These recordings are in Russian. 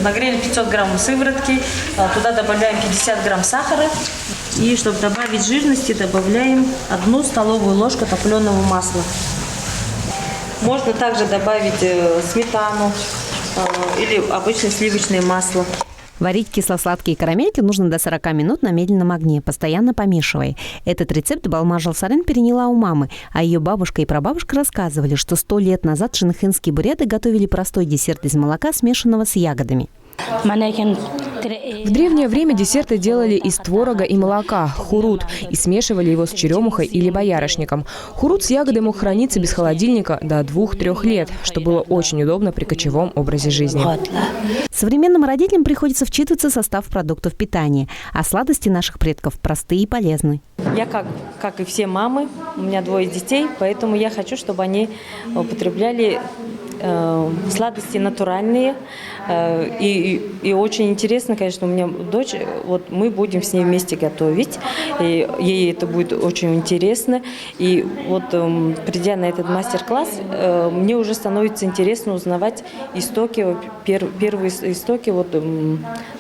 Нагрели 500 грамм сыворотки, туда добавляем 50 грамм сахара. И чтобы добавить жирности, добавляем 1 столовую ложку топленого масла. Можно также добавить сметану или обычное сливочное масло. Варить кисло-сладкие карамельки нужно до 40 минут на медленном огне, постоянно помешивая. Этот рецепт Балма Жалсарен переняла у мамы, а ее бабушка и прабабушка рассказывали, что 100 лет назад шенхенские буряты готовили простой десерт из молока, смешанного с ягодами. В древнее время десерты делали из творога и молока, хурут, и смешивали его с черемухой или боярышником. Хурут с ягодой мог храниться без холодильника до 2-3 лет, что было очень удобно при кочевом образе жизни. Современным родителям приходится вчитываться в состав продуктов питания, а сладости наших предков простые и полезны. Я как и все мамы, у меня 2 детей, поэтому я хочу, чтобы они употребляли сладости натуральные. И очень интересно, конечно, у меня дочь, вот мы будем с ней вместе готовить, и ей это будет очень интересно. И вот придя на этот мастер-класс, мне уже становится интересно узнавать истоки, первые истоки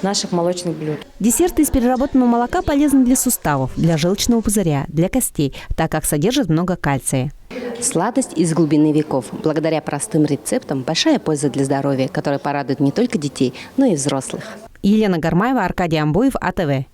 наших молочных блюд. Десерты из переработанного молока полезны для суставов, для желчного пузыря, для костей, так как содержат много кальция. Сладость из глубины веков. Благодаря простым рецептам большая польза для здоровья, которая порадует не только детей, но и взрослых. Елена Гармаева, Аркадий Амбуев, АТВ.